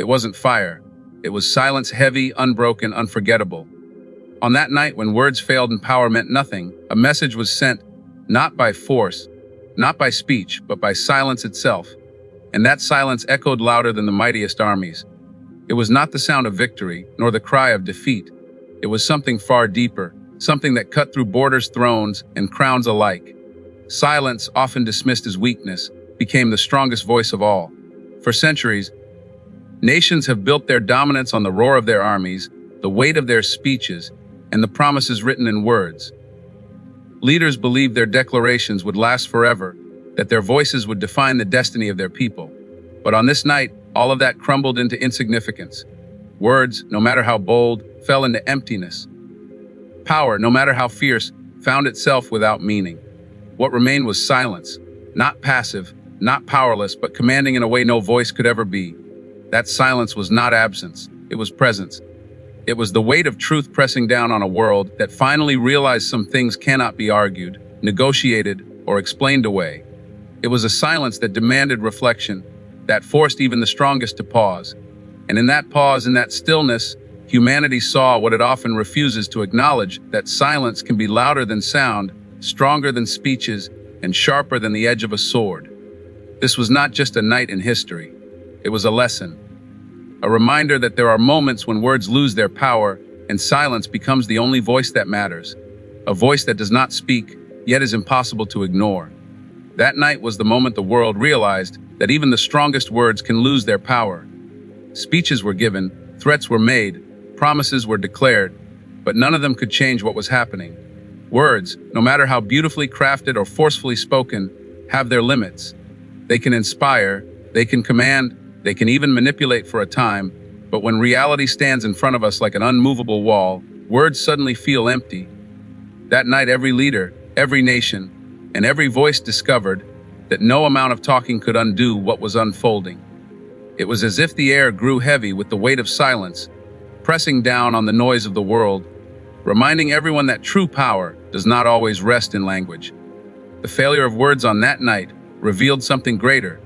It wasn't fire. It was silence, heavy, unbroken, unforgettable. On that night when words failed and power meant nothing, a message was sent, not by force, not by speech, but by silence itself. And that silence echoed louder than the mightiest armies. It was not the sound of victory, nor the cry of defeat. It was something far deeper, something that cut through borders, thrones, and crowns alike. Silence, often dismissed as weakness, became the strongest voice of all. For centuries, nations have built their dominance on the roar of their armies, the weight of their speeches, and the promises written in words. Leaders believed their declarations would last forever, that their voices would define the destiny of their people. But on this night, all of that crumbled into insignificance. Words, no matter how bold, fell into emptiness. Power, no matter how fierce, found itself without meaning. What remained was silence, not passive, not powerless, but commanding in a way no voice could ever be. That silence was not absence, it was presence. It was the weight of truth pressing down on a world that finally realized some things cannot be argued, negotiated, or explained away. It was a silence that demanded reflection, that forced even the strongest to pause. And in that pause, in that stillness, humanity saw what it often refuses to acknowledge, that silence can be louder than sound, stronger than speeches, and sharper than the edge of a sword. This was not just a night in history. It was a lesson. A reminder that there are moments when words lose their power and silence becomes the only voice that matters. A voice that does not speak, yet is impossible to ignore. That night was the moment the world realized that even the strongest words can lose their power. Speeches were given, threats were made, promises were declared, but none of them could change what was happening. Words, no matter how beautifully crafted or forcefully spoken, have their limits. They can inspire, they can command, they can even manipulate for a time, but when reality stands in front of us like an unmovable wall, words suddenly feel empty. That night, every leader, every nation, and every voice discovered that no amount of talking could undo what was unfolding. It was as if the air grew heavy with the weight of silence, pressing down on the noise of the world, reminding everyone that true power does not always rest in language. The failure of words on that night revealed something greater,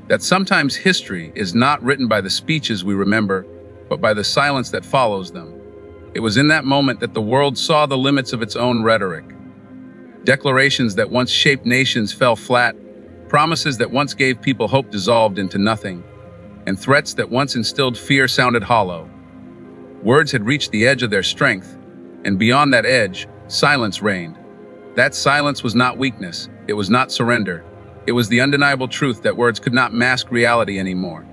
that sometimes history is not written by the speeches we remember, but by the silence that follows them. It was in that moment that the world saw the limits of its own rhetoric. Declarations that once shaped nations fell flat, promises that once gave people hope dissolved into nothing, and threats that once instilled fear sounded hollow. Words had reached the edge of their strength, and beyond that edge, silence reigned. That silence was not weakness, it was not surrender. It was the undeniable truth that words could not mask reality anymore.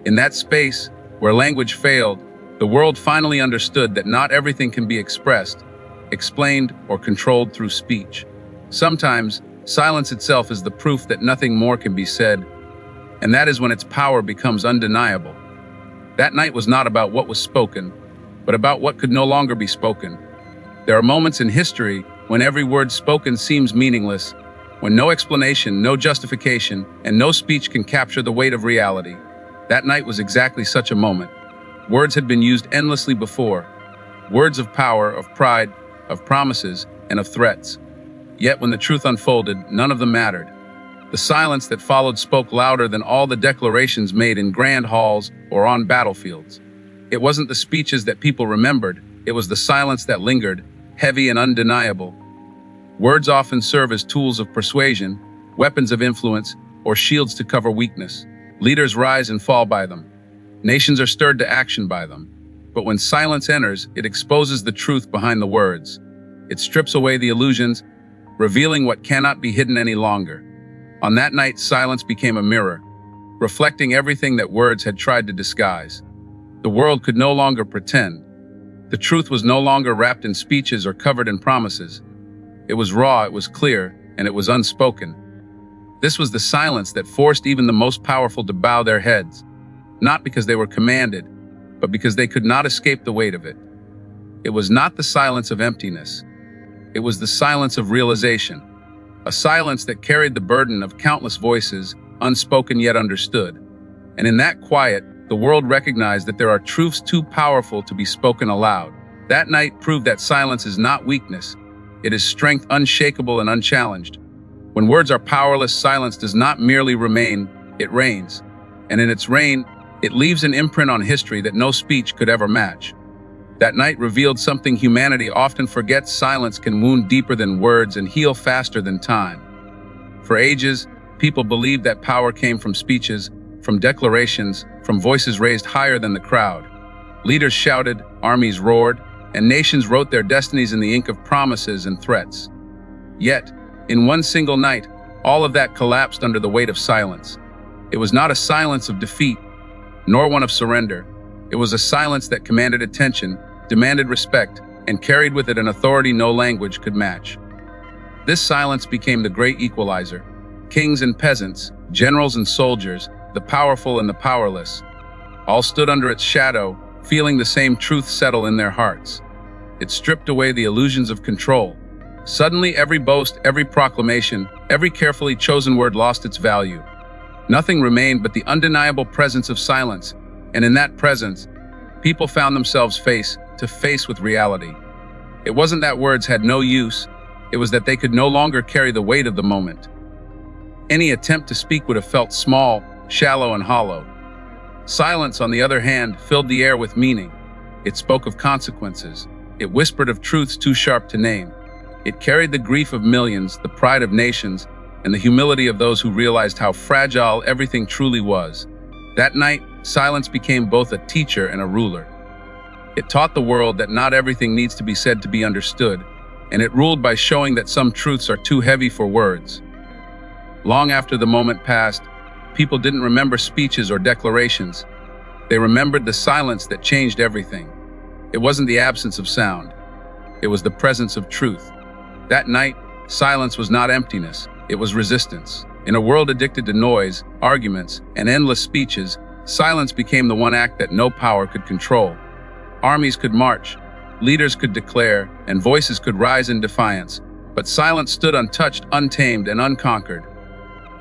In that space, where language failed, the world finally understood that not everything can be expressed, explained, or controlled through speech. Sometimes, silence itself is the proof that nothing more can be said, and that is when its power becomes undeniable. That night was not about what was spoken, but about what could no longer be spoken. There are moments in history when every word spoken seems meaningless, when no explanation, no justification, and no speech can capture the weight of reality. That night was exactly such a moment. Words had been used endlessly before. Words of power, of pride, of promises, and of threats. Yet when the truth unfolded, none of them mattered. The silence that followed spoke louder than all the declarations made in grand halls or on battlefields. It wasn't the speeches that people remembered, it was the silence that lingered, heavy and undeniable. Words often serve as tools of persuasion, weapons of influence, or shields to cover weakness. Leaders rise and fall by them. Nations are stirred to action by them. But when silence enters, it exposes the truth behind the words. It strips away the illusions, revealing what cannot be hidden any longer. On that night, silence became a mirror, reflecting everything that words had tried to disguise. The world could no longer pretend. The truth was no longer wrapped in speeches or covered in promises. It was raw, it was clear, and it was unspoken. This was the silence that forced even the most powerful to bow their heads, not because they were commanded, but because they could not escape the weight of it. It was not the silence of emptiness. It was the silence of realization, a silence that carried the burden of countless voices, unspoken yet understood. And in that quiet, the world recognized that there are truths too powerful to be spoken aloud. That night proved that silence is not weakness. It is strength unshakable and unchallenged. When words are powerless, silence does not merely remain, it reigns. And in its reign, It leaves an imprint on history that no speech could ever match. That night revealed something humanity often forgets: silence can wound deeper than words and heal faster than time. For ages, people believed that power came from speeches, from declarations, from voices raised higher than the crowd. Leaders shouted, armies roared, and nations wrote their destinies in the ink of promises and threats. Yet, in one single night, all of that collapsed under the weight of silence. It was not a silence of defeat, nor one of surrender. It was a silence that commanded attention, demanded respect, and carried with it an authority no language could match. This silence became the great equalizer. Kings and peasants, generals and soldiers, the powerful and the powerless, all stood under its shadow, feeling the same truth settle in their hearts. It stripped away the illusions of control. Suddenly, every boast, every proclamation, every carefully chosen word lost its value. Nothing remained but the undeniable presence of silence, and in that presence, people found themselves face to face with reality. It wasn't that words had no use, it was that they could no longer carry the weight of the moment. Any attempt to speak would have felt small, shallow, and hollow. Silence, on the other hand, filled the air with meaning. It spoke of consequences. It whispered of truths too sharp to name. It carried the grief of millions, the pride of nations, and the humility of those who realized how fragile everything truly was. That night, silence became both a teacher and a ruler. It taught the world that not everything needs to be said to be understood, and it ruled by showing that some truths are too heavy for words. Long after the moment passed, people didn't remember speeches or declarations. They remembered the silence that changed everything. It wasn't the absence of sound. It was the presence of truth. That night, silence was not emptiness, it was resistance. In a world addicted to noise, arguments, and endless speeches, silence became the one act that no power could control. Armies could march, leaders could declare, and voices could rise in defiance, but silence stood untouched, untamed, and unconquered.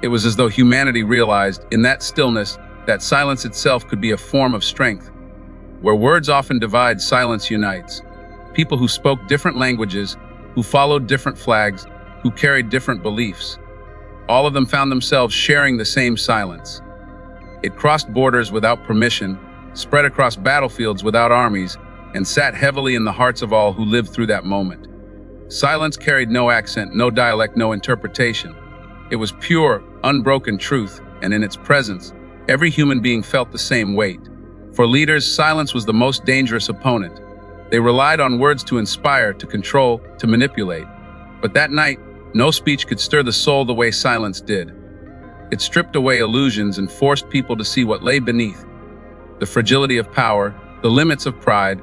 It was as though humanity realized, in that stillness, that silence itself could be a form of strength. Where words often divide, silence unites. People who spoke different languages, who followed different flags, who carried different beliefs. All of them found themselves sharing the same silence. It crossed borders without permission, spread across battlefields without armies, and sat heavily in the hearts of all who lived through that moment. Silence carried no accent, no dialect, no interpretation. It was pure, unbroken truth, and in its presence, every human being felt the same weight. For leaders, silence was the most dangerous opponent. They relied on words to inspire, to control, to manipulate. But that night, no speech could stir the soul the way silence did. It stripped away illusions and forced people to see what lay beneath: the fragility of power, the limits of pride,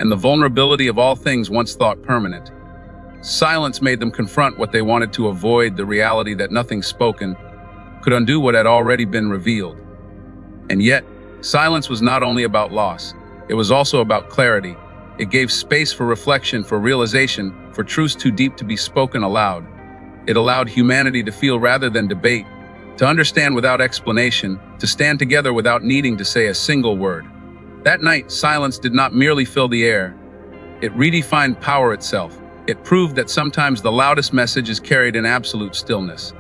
and the vulnerability of all things once thought permanent. Silence made them confront what they wanted to avoid, the reality that nothing spoken could undo what had already been revealed. And yet, silence was not only about loss, it was also about clarity. It gave space for reflection, for realization, for truths too deep to be spoken aloud. It allowed humanity to feel rather than debate, to understand without explanation, to stand together without needing to say a single word. That night, silence did not merely fill the air, it redefined power itself. It proved that sometimes the loudest message is carried in absolute stillness.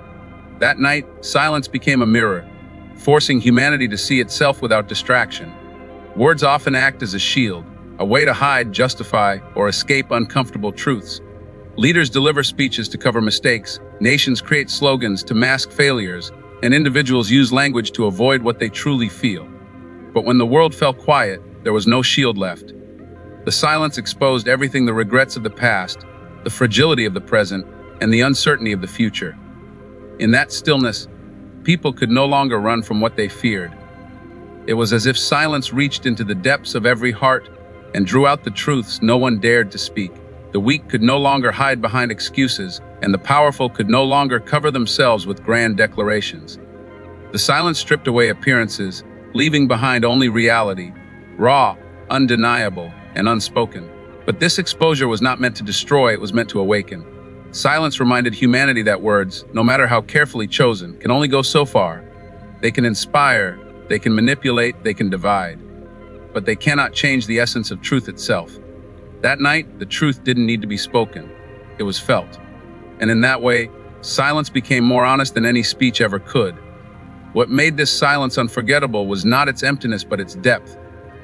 That night, silence became a mirror, forcing humanity to see itself without distraction. Words often act as a shield, a way to hide, justify, or escape uncomfortable truths. Leaders deliver speeches to cover mistakes, nations create slogans to mask failures, and individuals use language to avoid what they truly feel. But when the world fell quiet, there was no shield left. The silence exposed everything: the regrets of the past, the fragility of the present, and the uncertainty of the future. In that stillness, people could no longer run from what they feared. It was as if silence reached into the depths of every heart and drew out the truths no one dared to speak. The weak could no longer hide behind excuses, and the powerful could no longer cover themselves with grand declarations. The silence stripped away appearances, leaving behind only reality, raw, undeniable, and unspoken. But this exposure was not meant to destroy, it was meant to awaken. Silence reminded humanity that words, no matter how carefully chosen, can only go so far. They can inspire, they can manipulate, they can divide. But they cannot change the essence of truth itself. That night, the truth didn't need to be spoken. It was felt. And in that way, silence became more honest than any speech ever could. What made this silence unforgettable was not its emptiness but its depth.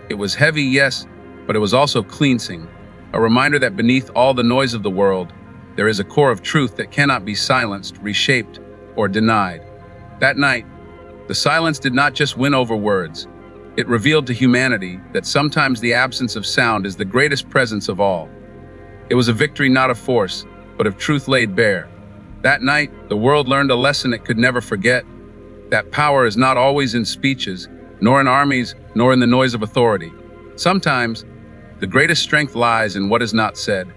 It was heavy, yes, but it was also cleansing, a reminder that beneath all the noise of the world, there is a core of truth that cannot be silenced, reshaped, or denied. That night, the silence did not just win over words. It revealed to humanity that sometimes the absence of sound is the greatest presence of all. It was a victory not of force, but of truth laid bare. That night, the world learned a lesson it could never forget, that power is not always in speeches, nor in armies, nor in the noise of authority. Sometimes, the greatest strength lies in what is not said.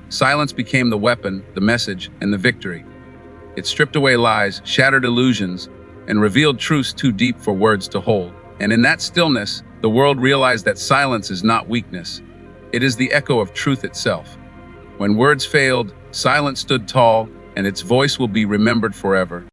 Silence became the weapon, the message, and the victory. It stripped away lies, shattered illusions, and revealed truths too deep for words to hold. And in that stillness, the world realized that silence is not weakness. It is the echo of truth itself. When words failed, silence stood tall, and its voice will be remembered forever.